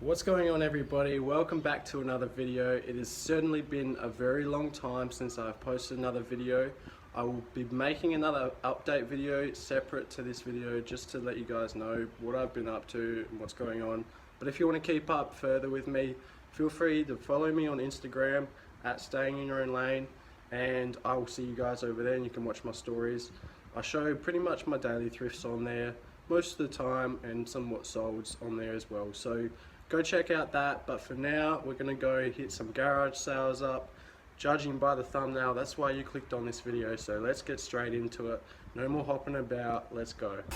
What's going on, everybody? Welcome back to another video. It has certainly been a very long time since I've posted another video. I will be making another update video separate to this video just to let you guys know what I've been up to and what's going on. But if you want to keep up further with me, feel free to follow me on Instagram at Staying in Your Own Lane, and I will see you guys over there and you can watch my stories. I show pretty much my daily thrifts on there most of the time and somewhat solds on there as well. So go check out that, but for now we're going to go hit some garage sales up. Judging by the thumbnail, that's why you clicked on this video, so let's get straight into it. No more hopping about, let's go. It's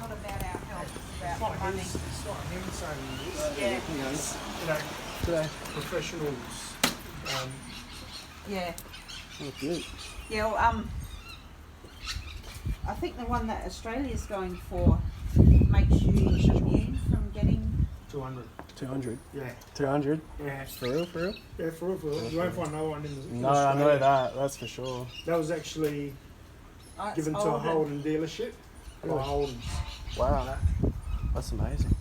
not about our health, it's about money. It's not him saying this. Yeah. Today. Professionals. Yeah. Oh, good. Yeah, well, I think the one that Australia's going for makes you immune from getting... 200. 200? Yeah. 200? Yeah. For real, for real? Yeah, for real. You won't find no one in No, Australia. I know that, that's for sure. That was actually Oh, it's given to a older. Holden dealership. Really? By Holden's. Wow, that's amazing.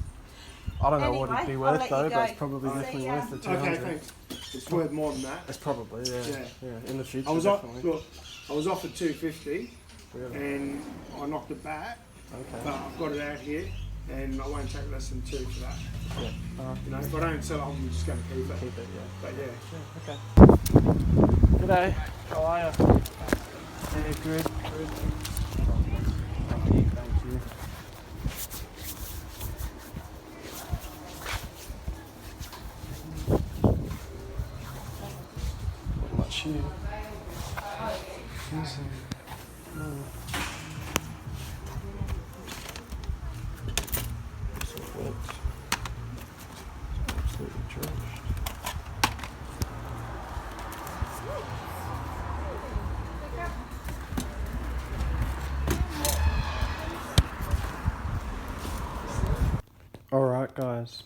I don't know what it'd be Anyway, I'll worth let though, you but it's go. probably See definitely ya. worth the 200. Okay, thanks. It's worth more than that. It's probably, yeah, in the future, I was definitely. I was offered 250 Really? and I knocked it back, Okay. but I've got it out here and I won't take less than 2 for that. Yeah. You know, if I don't sell it, I'm just going to keep it. Keep it, yeah. But yeah. Okay. G'day. How are you? Yeah, good. Good. Thank you. Thank you. Not much here. No. It's all wet. Absolutely drenched. Alright guys,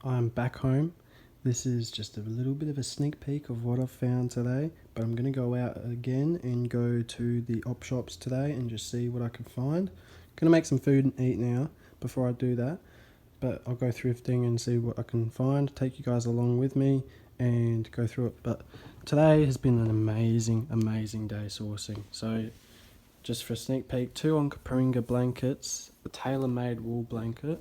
I'm back home. This is just a little bit of a sneak peek of what I've found today, but I'm going to go out again and go to the op shops today and just see what I can find. Going to make some food and eat now before I do that, but I'll go thrifting and see what I can find, take you guys along with me and go through it. But today has been an amazing day sourcing. So just for a sneak peek, 2 on Capringa blankets, a tailor-made wool blanket,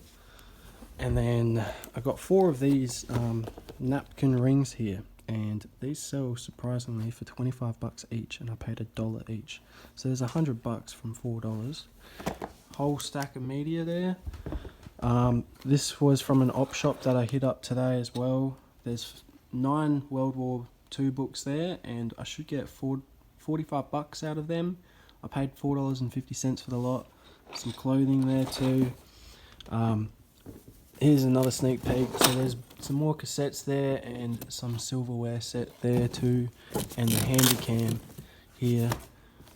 and then I got 4 of these napkin rings here, and these sell surprisingly for 25 bucks each, and I paid $1 each. So there's $100 from $4. Whole stack of media there. This was from an op shop that I hit up today as well. There's 9 World War II books there, and I should get 45 bucks out of them. I paid $4.50 for the lot. Some clothing there too. Here's another sneak peek. So there's some more cassettes there and some silverware set there too, and the handy cam here,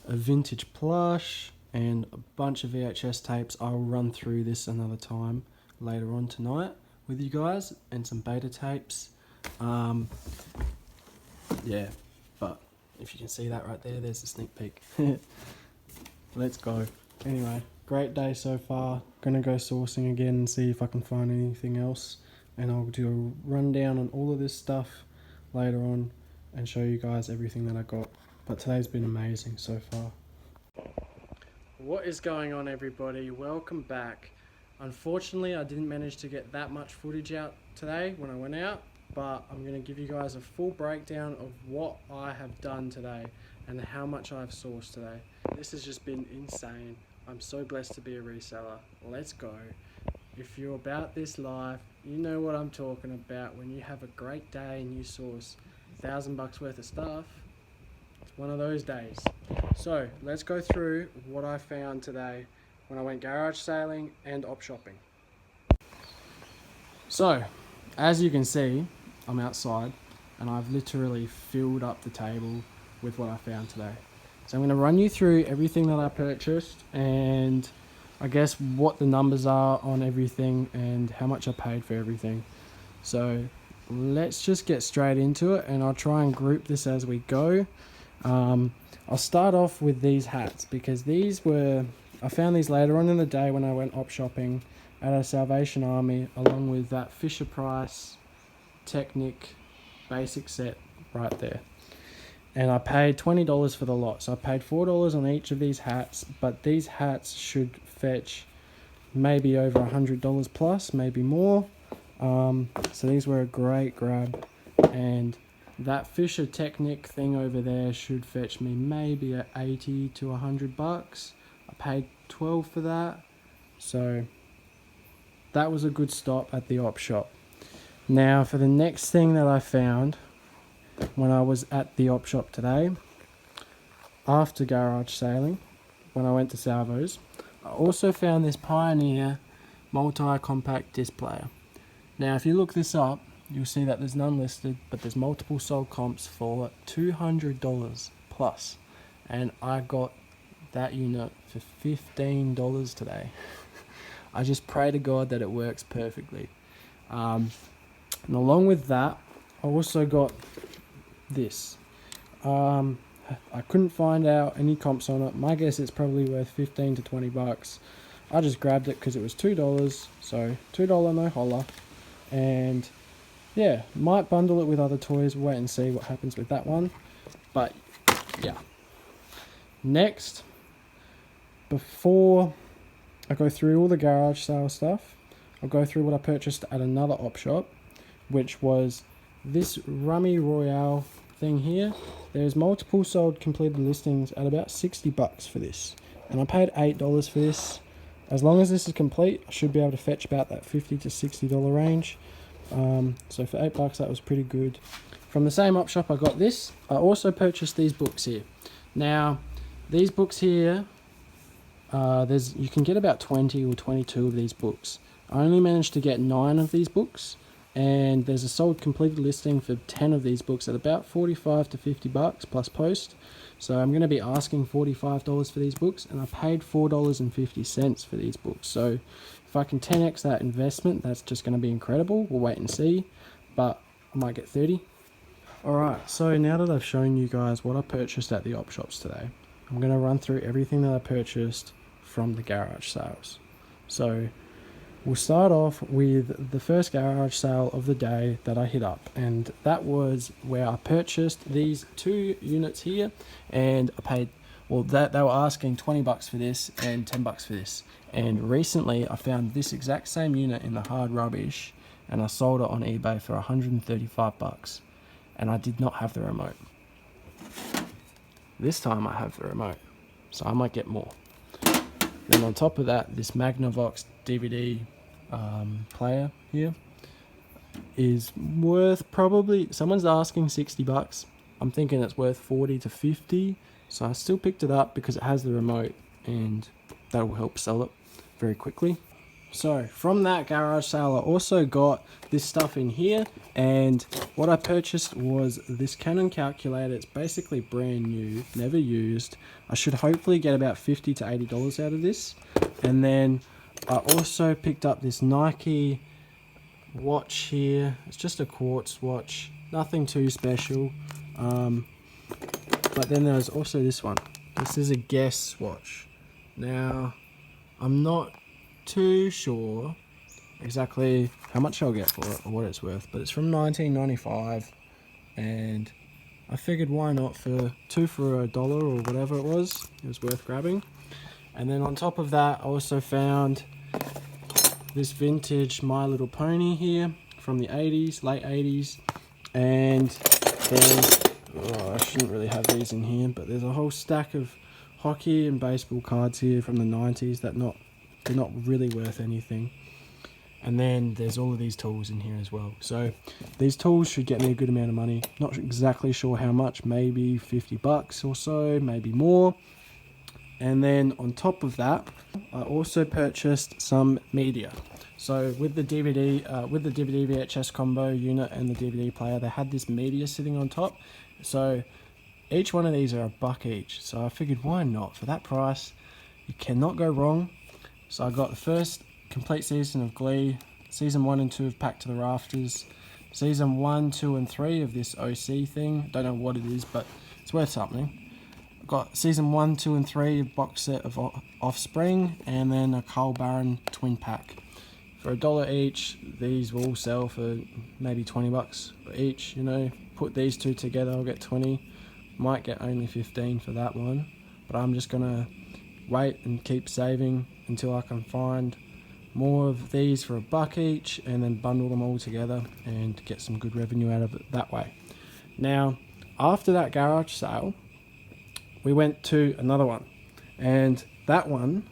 a vintage plush and a bunch of VHS tapes. I'll run through this another time later on tonight with you guys, and some beta tapes. Yeah, but if you can see that right there, there's the sneak peek. Let's go. Anyway, great day so far. Gonna go sourcing again and see if I can find anything else, and I'll do a rundown on all of this stuff later on and show you guys everything that I got. But today's been amazing so far. What is going on, everybody? Welcome back. Unfortunately, I didn't manage to get that much footage out today when I went out, but I'm going to give you guys a full breakdown of what I have done today and how much I've sourced today. This has just been insane. I'm so blessed to be a reseller. Let's go. If you're about this life, you know what I'm talking about. When you have a great day and you source $1,000 worth of stuff, it's one of those days. So let's go through what I found today when I went garage sailing and op shopping. So, as you can see, I'm outside and I've literally filled up the table with what I found today. So I'm going to run you through everything that I purchased and I guess what the numbers are on everything and how much I paid for everything. So let's just get straight into it, and I'll try and group this as we go. I'll start off with these hats because I found these later on in the day when I went op shopping at a Salvation Army, along with that Fisher Price Technic basic set right there. And I paid $20 for the lot. So I paid $4 on each of these hats, but these hats should fetch maybe over $100 plus, maybe more. So these were a great grab, and that Fisher Technic thing over there should fetch me maybe at 80 to $100. I paid 12 for that, so that was a good stop at the op shop. Now for the next thing that I found when I was at the op shop today, after garage sailing, when I went to Salvos, I also found this Pioneer multi-compact disc player. Now if you look this up, you'll see that there's none listed, but there's multiple sold comps for $200 plus, and I got that unit for $15 today. I just pray to God that it works perfectly. And along with that, I also got this. I couldn't find out any comps on it. My guess it's probably worth 15 to 20 bucks. I just grabbed it because it was $2, so $2 no holler. And yeah, might bundle it with other toys. Wait and see what happens with that one. But yeah. Next, before I go through all the garage sale stuff, I'll go through what I purchased at another op shop, which was this Rummy Royale thing here. There's multiple sold completed listings at about 60 bucks for this, and I paid $8 for this. As long as this is complete, I should be able to fetch about that $50 to $60 range. So for $8 that was pretty good. From the same op shop I got this. I also purchased these books here. Now these books here, you can get about 20 or 22 of these books. I only managed to get 9 of these books, and there's a sold completed listing for 10 of these books at about 45 to 50 bucks plus post. So I'm going to be asking $45 for these books, and I paid $4.50 for these books. So if I can 10x that investment, that's just going to be incredible. We'll wait and see, but I might get 30. Alright, so now that I've shown you guys what I purchased at the op shops today, I'm going to run through everything that I purchased from the garage sales. So we'll start off with the first garage sale of the day that I hit up, and that was where I purchased these 2 units here, and I paid, well, they were asking 20 bucks for this and 10 bucks for this. And recently I found this exact same unit in the hard rubbish, and I sold it on eBay for 135 bucks, and I did not have the remote. This time I have the remote, so I might get more. Then on top of that, this Magnavox DVD player here is worth, probably, someone's asking 60 bucks. I'm thinking it's worth 40 to 50, so I still picked it up because it has the remote, and that will help sell it very quickly. So from that garage sale, I also got this stuff in here, and what I purchased was this Canon calculator. It's basically brand new, never used. I should hopefully get about $50 to $80 out of this. And then I also picked up this Nike watch here. It's just a quartz watch, nothing too special. But then there's also this one. This is a Guess watch. Now, I'm not too sure exactly how much I'll get for it or what it's worth, but it's from 1995, and I figured why not, for 2 for $1 or whatever it was worth grabbing. And then on top of that, I also found this vintage My Little Pony here from the 80s, late 80s, and there's, I shouldn't really have these in here, but there's a whole stack of hockey and baseball cards here from the 90s that they're not really worth anything. And then there's all of these tools in here as well. So these tools should get me a good amount of money. Not exactly sure how much, maybe 50 bucks or so, maybe more. And then on top of that, I also purchased some media. So with the DVD VHS combo unit and the DVD player, they had this media sitting on top. So each one of these are $1 each. So I figured why not? For that price, you cannot go wrong. So I got the first complete season of Glee, season 1 and 2 of Packed to the Rafters, season 1, 2 and 3 of this OC thing. Don't know what it is, but it's worth something. I've got season 1, 2 and 3 box set of Offspring, and then a Carl Barron twin pack. For $1 each, these will all sell for maybe $20 each. You know, put these two together, I'll get 20. Might get only 15 for that one, but I'm just gonna wait and keep saving until I can find more of these for $1 each, and then bundle them all together and get some good revenue out of it that way. Now, after that garage sale, we went to another one, and that one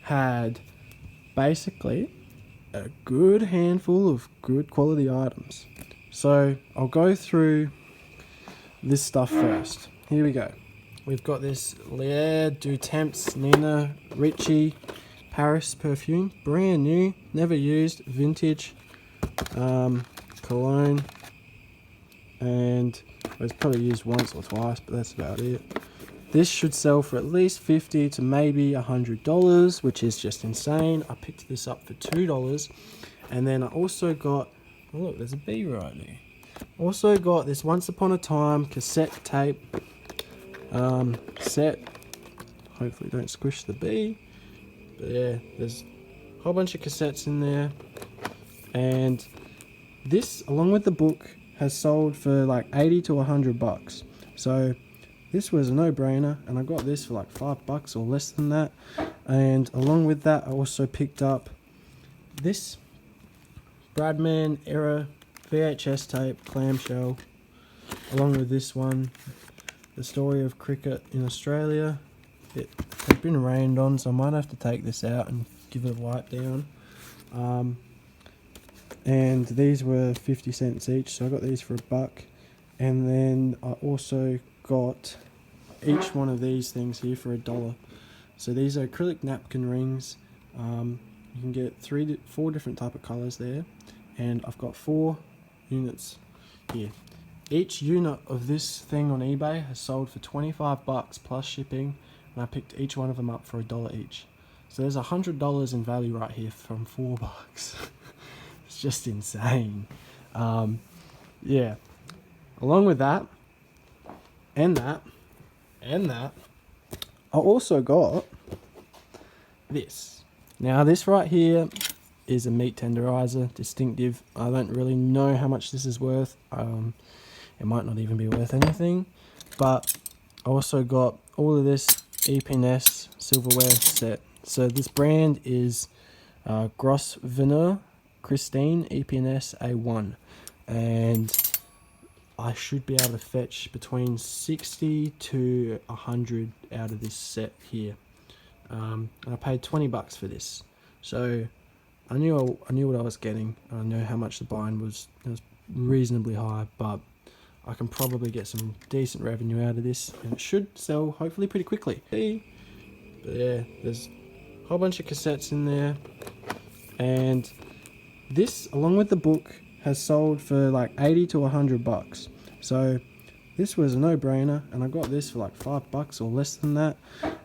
had basically a good handful of good quality items. So I'll go through this stuff first. Here we go. We've got this Lier du Temps Nina Ricci Paris perfume, brand new, never used, vintage cologne, and it was probably used once or twice, but that's about it. This should sell for at least $50 to maybe $100, which is just insane. I picked this up for $2, and then I also got, oh look, there's a bee right there. Also got this Once Upon a Time cassette tape set. Hopefully don't squish the bee. But yeah, there's a whole bunch of cassettes in there, and this, along with the book, has sold for like $80 to $100. So this was a no-brainer, and I got this for like $5 or less than that. And along with that, I also picked up this Bradman era VHS tape clamshell, along with this one, The Story of Cricket in Australia. It had been rained on, so I might have to take this out and give it a wipe down. And these were 50 cents each, so I got these for $1. And then I also got each one of these things here for $1. So these are acrylic napkin rings. You can get 4 different type of colors there, and I've got 4 units here. Each unit of this thing on eBay has sold for $25 plus shipping, and I picked each one of them up for $1 each. So there's $100 in value right here from $4. It's just insane. Yeah. Along with that, and that, I also got this. Now this right here is a meat tenderizer, distinctive. I don't really know how much this is worth. It might not even be worth anything, but I also got all of this Epines silverware set. So this brand is Grosvenor Christine Epines A1, and I should be able to fetch between 60 to 100 out of this set here. And I paid $20 for this, so I knew what I was getting. I know how much the bind was. It was reasonably high, but I can probably get some decent revenue out of this, and it should sell hopefully pretty quickly. But yeah, there's a whole bunch of cassettes in there, and this, along with the book, has sold for like $80 to $100. So this was a no-brainer, and I got this for like $5 or less than that.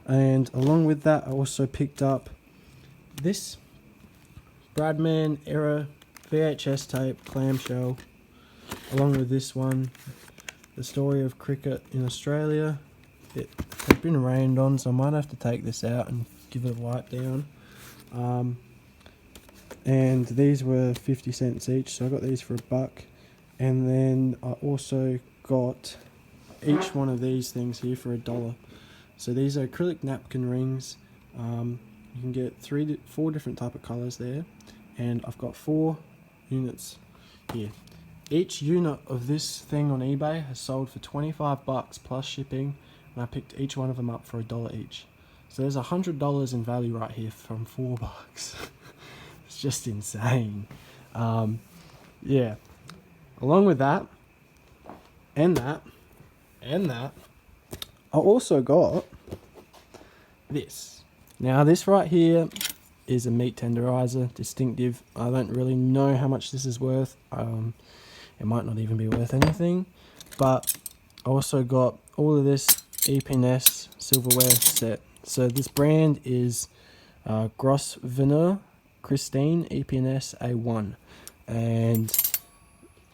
And along with that, I also picked up this Bradman era VHS tape clamshell, along with this one, The Story of Cricket in Australia. It had been rained on, so I might have to take this out and give it a wipe down. And these were 50 cents each, so I got these for $1. And then I also got each one of these things here for $1. So these are acrylic napkin rings. You can get 4 different type of colors there, and I've got 4 units here. Each unit of this thing on eBay has sold for $25 plus shipping, and I picked each one of them up for $1 each. So there's $100 in value right here from $4. It's just insane. Yeah. Along with that, and that, I also got this. Now this right here is a meat tenderizer, distinctive. I don't really know how much this is worth. It might not even be worth anything, but I also got all of this Epines silverware set. So this brand is Grosvenor Christine Epines A1, and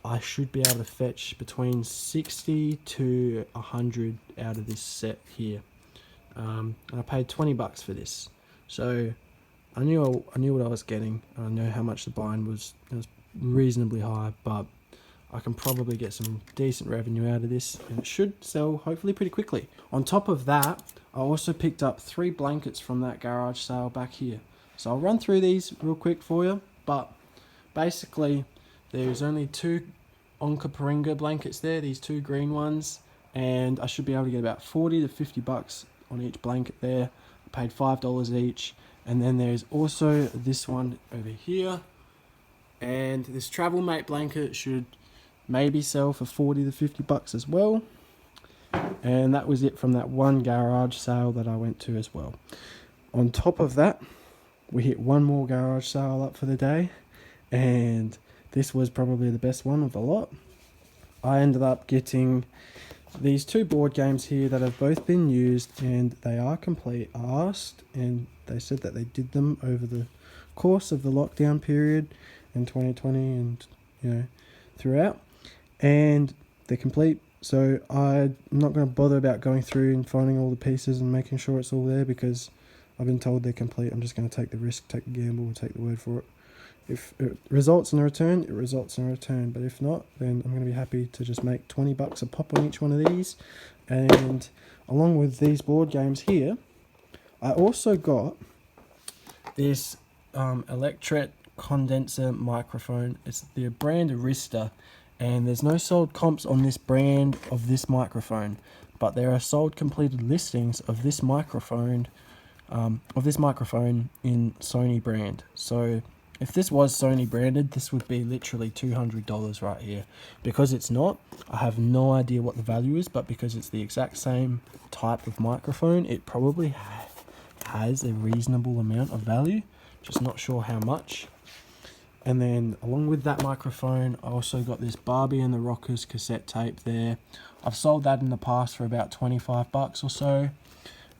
I should be able to fetch between 60 to 100 out of this set here. And I paid $20 for this, so I knew what I was getting. I know how much the bind was. It was reasonably high, but I can probably get some decent revenue out of this, and it should sell hopefully pretty quickly. On top of that, I also picked up 3 blankets from that garage sale back here. So I'll run through these real quick for you, but basically there's only 2 Onkaparinga blankets there, these 2 green ones, and I should be able to get about 40 to 50 bucks on each blanket there. I paid $5 each. And then there's also this one over here, and this Travel Mate blanket should maybe sell for 40 to 50 bucks as well. And that was it from that one garage sale that I went to as well. On top of that, we hit one more garage sale up for the day, and this was probably the best one of the lot. I ended up getting these 2 board games here that have both been used, and they are complete. I asked, and they said that they did them over the course of the lockdown period in 2020 and throughout, and they're complete. So I'm not going to bother about going through and finding all the pieces and making sure it's all there, because I've been told they're complete. I'm just going to take the risk, take the gamble, and take the word for it. If it results in a return, it results in a return. But if not, then I'm going to be happy to just make $20 a pop on each one of these. And along with these board games here, I also got this electret condenser microphone. It's the brand Arista, and there's no sold comps on this brand of this microphone, but there are sold completed listings of this microphone in Sony brand. So if this was Sony branded, this would be literally $200 right here. Because it's not, I have no idea what the value is, but because it's the exact same type of microphone, it probably has a reasonable amount of value, just not sure how much. And then along with that microphone, I also got this Barbie and the Rockers cassette tape there. I've sold that in the past for about 25 bucks or so.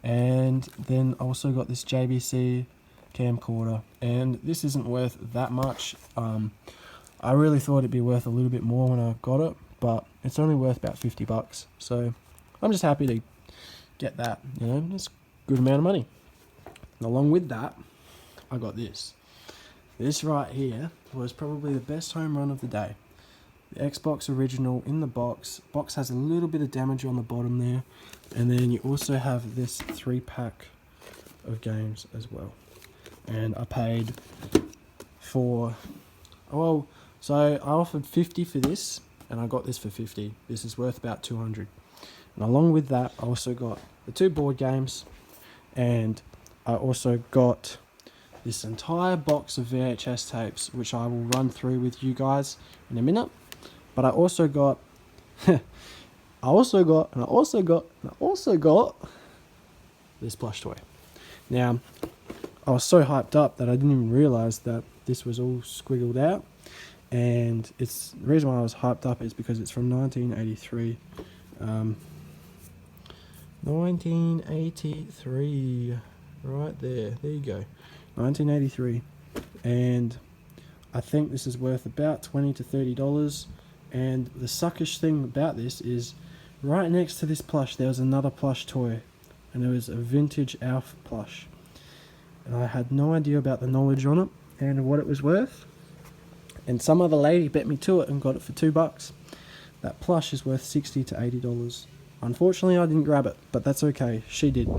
And then I also got this JVC camcorder, and this isn't worth that much. I really thought it'd be worth a little bit more when I got it, but it's only worth about 50 bucks. So I'm just happy to get that, it's a good amount of money. And along with that, I got this. This right here was probably the best home run of the day. The Xbox original in the box. Box has a little bit of damage on the bottom there. And then you also have this 3-pack of games as well. And I paid for, so I offered 50 for this, and I got this for 50. This is worth about 200. And along with that, I also got the 2 board games, and I also got this entire box of VHS tapes, which I will run through with you guys in a minute. But I also got, I also got this plush toy. Now, I was so hyped up that I didn't even realize that this was all squiggled out. And the reason why I was hyped up is because it's from 1983. 1983, right there. There you go. 1983. And I think this is worth about $20 to $30. And the suckish thing about this is right next to this plush there was another plush toy, and it was a vintage Alf plush, and I had no idea about the knowledge on it and what it was worth, and some other lady bet me to it and got it for $2. That plush is worth $60 to $80. Unfortunately I didn't grab it, but that's okay, she did.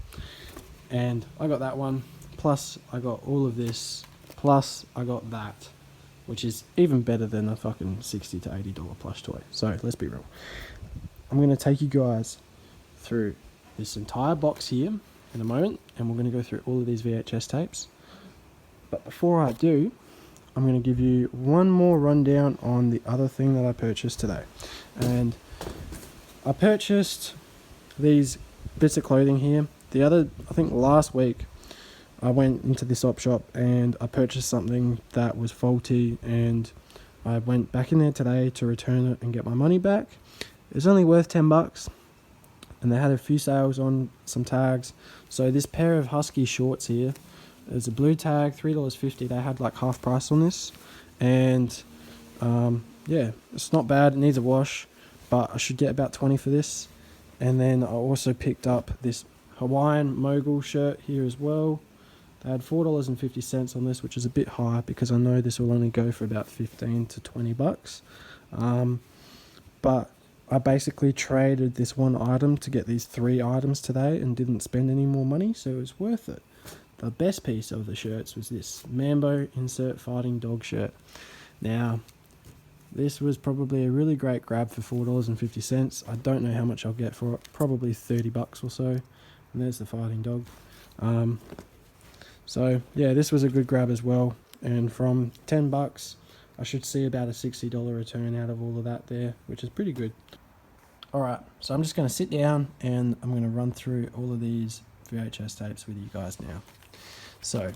And I got that one, plus I got all of this, plus I got that, which is even better than a fucking $60 to $80 plush toy. So let's be real. I'm going to take you guys through this entire box here in a moment, and we're going to go through all of these VHS tapes. But before I do, I'm going to give you one more rundown on the other thing that I purchased today. And I purchased these bits of clothing here. I think last week, I went into this op shop and I purchased something that was faulty, and I went back in there today to return it and get my money back. It was only worth $10, and they had a few sales on some tags. So this pair of Husky shorts here, there's a blue tag, $3.50. They had like half price on this, and yeah, it's not bad. It needs a wash, but I should get about 20 for this. And then I also picked up this Hawaiian Mogul shirt here as well. They had $4.50 on this, which is a bit high because I know this will only go for about 15 to 20 bucks. But I basically traded this one item to get these 3 items today and didn't spend any more money, so it was worth it. The best piece of the shirts was this Mambo Insert Fighting Dog shirt. Now, this was probably a really great grab for $4.50. I don't know how much I'll get for it, probably 30 bucks or so. And there's the fighting dog. So yeah, this was a good grab as well. And from 10 bucks, I should see about a $60 return out of all of that there, which is pretty good. Alright, so I'm just going to sit down and I'm going to run through all of these VHS tapes with you guys now. So,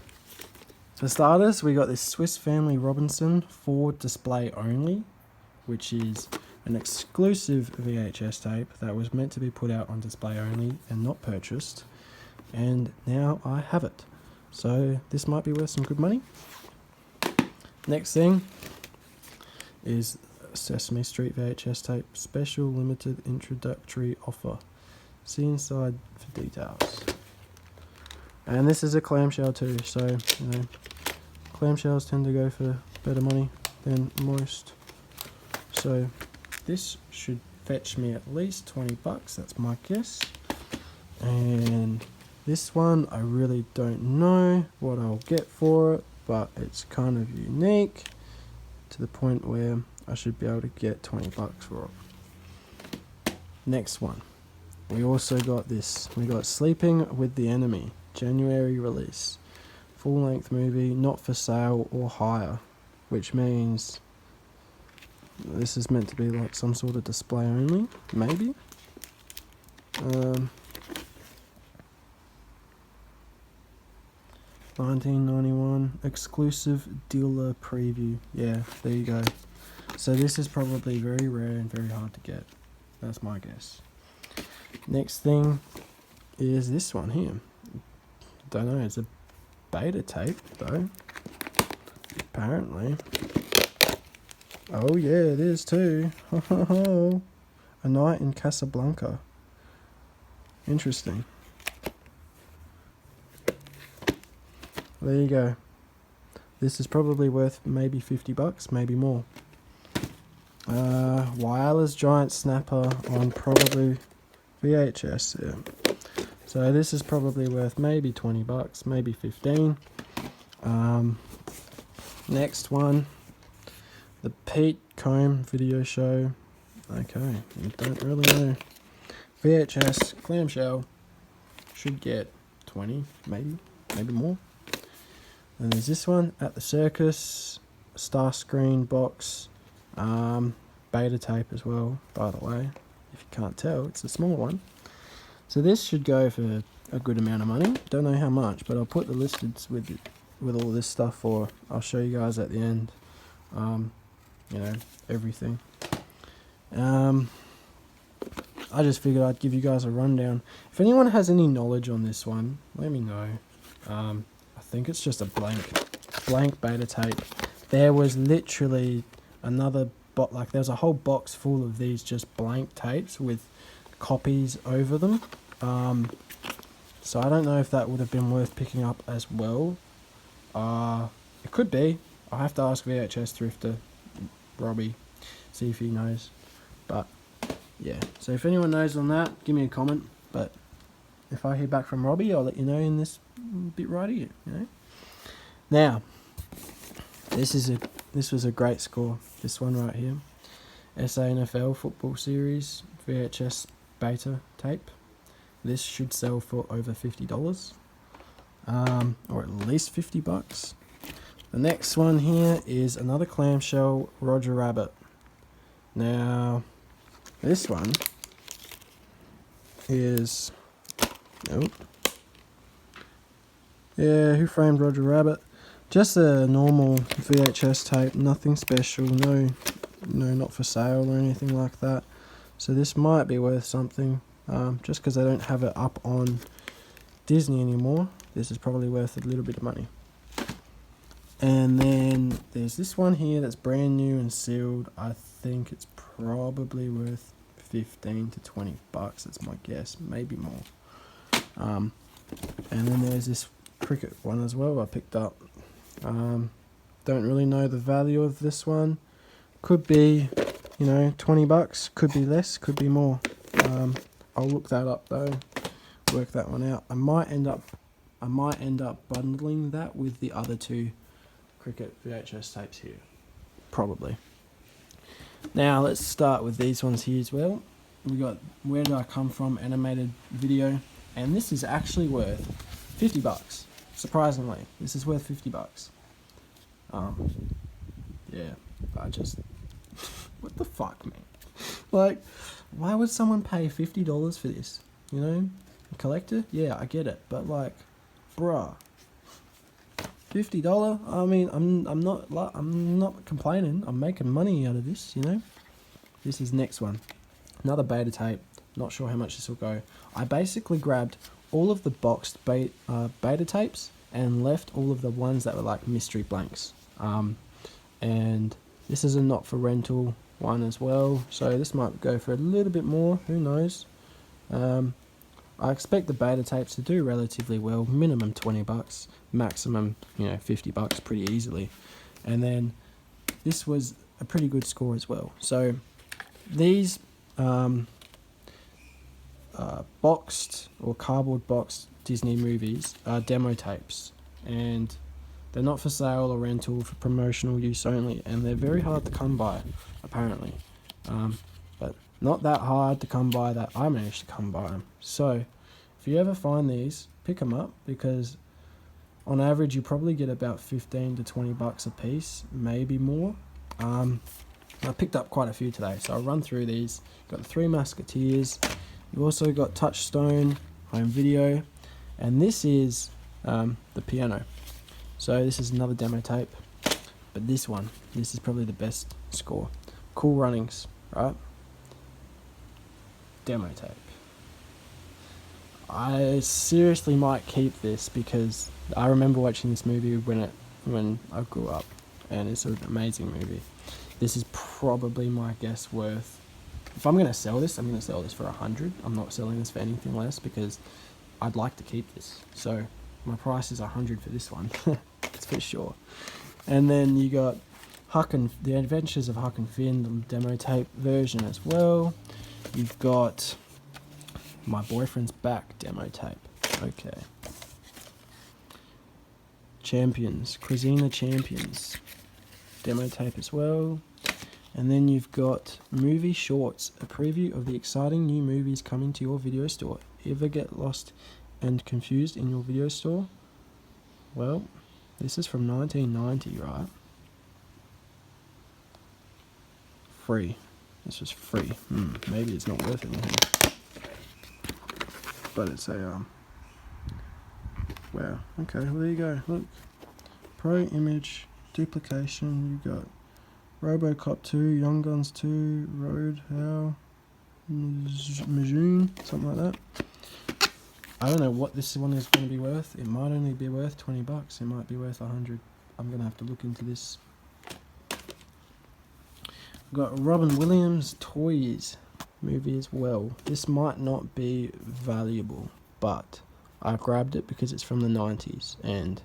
for starters, we got this Swiss Family Robinson for display only, which is an exclusive VHS tape that was meant to be put out on display only and not purchased. And now I have it. So this might be worth some good money. Next thing is Sesame Street VHS tape, special limited introductory offer. See inside for details. And this is a clamshell too, so you know, clamshells tend to go for better money than most. So this should fetch me at least 20 bucks, that's my guess. And this one, I really don't know what I'll get for it, but it's kind of unique to the point where I should be able to get 20 bucks for it. Next one, we also got this. We got Sleeping with the Enemy, January release. Full-length movie, not for sale or hire, which means this is meant to be like some sort of display only, maybe. 1991 exclusive dealer preview. Yeah, there you go. So this is probably very rare and very hard to get. That's my guess. Next thing is this one here. Don't know, it's a beta tape though, apparently. Oh yeah, it is too. A Night in Casablanca. Interesting. There you go. This is probably worth maybe 50 bucks, maybe more. Wireless giant snapper on probably VHS. Yeah. So this is probably worth maybe 20 bucks, maybe 15. Next one, the Pete Combe video show. Okay, you don't really know. VHS clamshell should get 20, maybe more. And there's this one, At the Circus, star screen box, beta tape as well, by the way. If you can't tell, it's a small one. So this should go for a good amount of money. Don't know how much, but I'll put the listeds with all this stuff, or I'll show you guys at the end. You know, everything. I just figured I'd give you guys a rundown. If anyone has any knowledge on this one, let me know. I think it's just a blank beta tape. There was literally another there was a whole box full of these just blank tapes with copies over them. So I don't know if that would have been worth picking up as well. It could be. I'll have to ask VHS Thrifter Robbie, see if he knows. But yeah, so if anyone knows on that, give me a comment. But if I hear back from Robbie, I'll let you know in this bit right here. You know. Now, this was a great score. This one right here, SANFL Football Series VHS beta tape. This should sell for over $50, or at least 50 bucks. The next one here is another clamshell Roger Rabbit. Now, this one is, nope. Yeah, Who Framed Roger Rabbit? Just a normal VHS tape, nothing special, no, not for sale or anything like that. So this might be worth something, just because they don't have it up on Disney anymore. This is probably worth a little bit of money. And then there's this one here that's brand new and sealed. I think it's probably worth 15 to 20 bucks. That's my guess, maybe more. And then there's this cricket one as well I picked up. Don't really know the value of this one. Could be, 20 bucks. Could be less. Could be more. I'll look that up though. Work that one out. I might end up bundling that with the other two cricket VHS tapes here. Probably. Now let's start with these ones here as well. We got Where Did I Come From animated video, and this is actually worth 50 bucks. Surprisingly, this is worth 50 bucks. Yeah, I just what the fuck, man? Like, why would someone pay $50 for this? A collector? Yeah, I get it, but like, bruh, $50. I mean, I'm not complaining. I'm making money out of this. This is next one, another beta tape. Not sure how much this will go. I basically grabbed all of the boxed beta tapes and left all of the ones that were like mystery blanks. And this is a not for rental one as well, so this might go for a little bit more. Who knows? I expect the beta tapes to do relatively well. Minimum 20 bucks, maximum 50 bucks pretty easily. And then this was a pretty good score as well. So these boxed or cardboard boxed Disney movies are demo tapes, and they're not for sale or rental, for promotional use only, and they're very hard to come by, apparently. But not that hard to come by that I managed to come by them. So if you ever find these, pick them up, because on average you probably get about 15 to 20 bucks a piece, maybe more. I picked up quite a few today, so I'll run through these. Got the Three Musketeers. You've also got Touchstone, Home Video, and this is the piano. So this is another demo tape, but this is probably the best score. Cool Runnings, right? Demo tape. I seriously might keep this because I remember watching this movie when I grew up, and it's an amazing movie. This is probably, my guess, worth, if I'm going to sell this, I'm going to sell this for 100. I'm not selling this for anything less because I'd like to keep this. So my price is 100 for this one. That's for sure. And then you got The Adventures of Huck and Finn, the demo tape version as well. You've got My Boyfriend's Back demo tape. Okay. Champions, Cuisine Champions demo tape as well. And then you've got Movie Shorts, a preview of the exciting new movies coming to your video store. Ever get lost and confused in your video store? Well, this is from 1990, right? Free. This was free. Maybe it's not worth anything. But it's a, wow. Okay, well there you go. Look. Pro Image, Duplication, you got RoboCop 2, Young Guns 2, Road, How, Majoon, something like that. I don't know what this one is going to be worth. It might only be worth 20 bucks. It might be worth 100. I'm going to have to look into this. I've got Robin Williams Toys movie as well. This might not be valuable, but I grabbed it because it's from the 90s and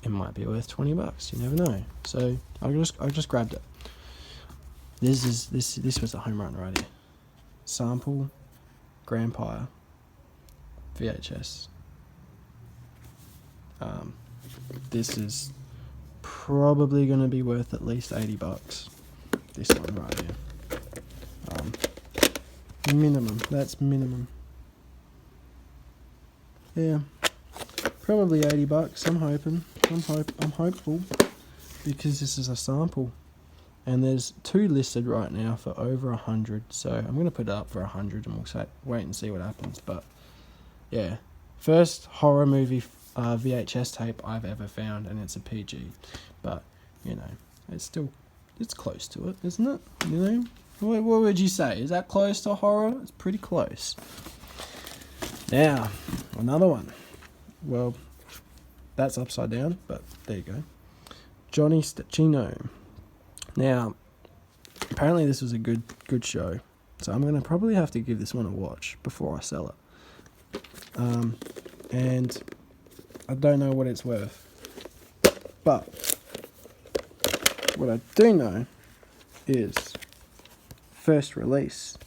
it might be worth 20 bucks. You never know. So I just grabbed it. This was a home run right here. Sample Grandpa VHS. This is probably going to be worth at least 80 bucks. This one right here. Minimum. That's minimum. Yeah. Probably 80 bucks. I'm hoping. I'm hopeful because this is a sample. And there's two listed right now for over 100. So I'm going to put it up for 100 and we'll wait and see what happens. But yeah, first horror movie VHS tape I've ever found, and it's a PG. But, it's close to it, isn't it? What would you say? Is that close to horror? It's pretty close. Now, another one. Well, that's upside down, but there you go. Johnny Stachino. Now, apparently this was a good show, so I'm going to probably have to give this one a watch before I sell it. And I don't know what it's worth, but what I do know is first release.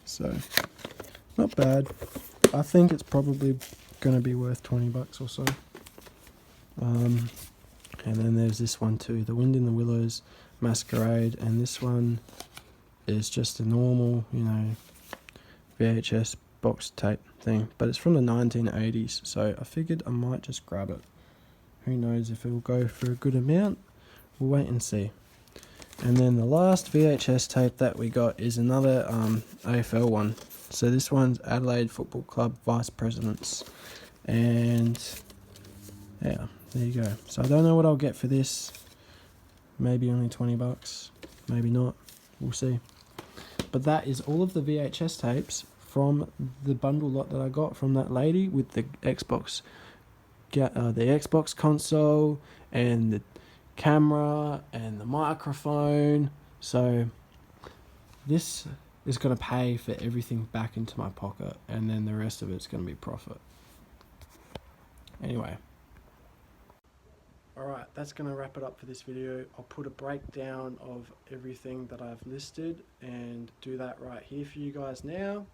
So, not bad. I think it's probably going to be worth $20 or so. And then there's this one too, The Wind in the Willows Masquerade, and this one is just a normal, VHS box tape thing, but it's from the 1980s, so I figured I might just grab it. Who knows if it'll go for a good amount? We'll wait and see. And then the last VHS tape that we got is another AFL one. So this one's Adelaide Football Club Vice Presidents, and yeah, there you go. So I don't know what I'll get for this. Maybe only $20, maybe not. We'll see. But that is all of the VHS tapes from the bundle lot that I got from that lady with the Xbox console and the camera and the microphone. So this is going to pay for everything back into my pocket, and then the rest of it's going to be profit. Anyway. Alright, that's going to wrap it up for this video. I'll put a breakdown of everything that I've listed and do that right here for you guys now.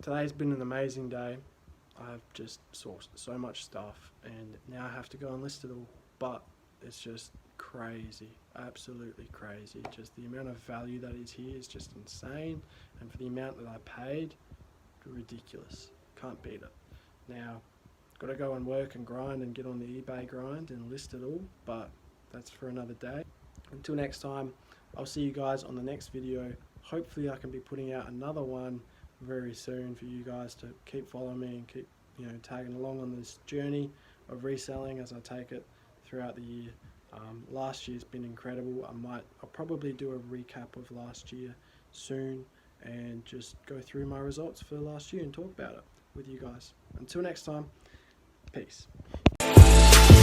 Today's been an amazing day. I've just sourced so much stuff and now I have to go and list it all, but it's just crazy, absolutely crazy. Just the amount of value that is here is just insane, and for the amount that I paid, ridiculous. Can't beat it. Now, got to go and work and grind and get on the eBay grind and list it all, but that's for another day. Until next time, I'll see you guys on the next video. Hopefully I can be putting out another one very soon for you guys to keep following me and keep tagging along on this journey of reselling as I take it throughout the year. Last year's been incredible. I'll probably do a recap of last year soon and just go through my results for last year and talk about it with you guys. Until next time, peace.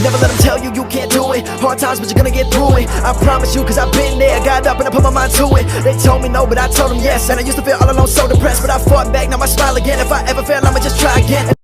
Never let them tell you you can't do it. Hard times, but you're gonna get through it. I promise you, cause I've been there. Got up and I put my mind to it. They told me no, but I told them yes. And I used to feel all alone, so depressed, but I fought back, now I smile again. If I ever fail, I'ma just try again.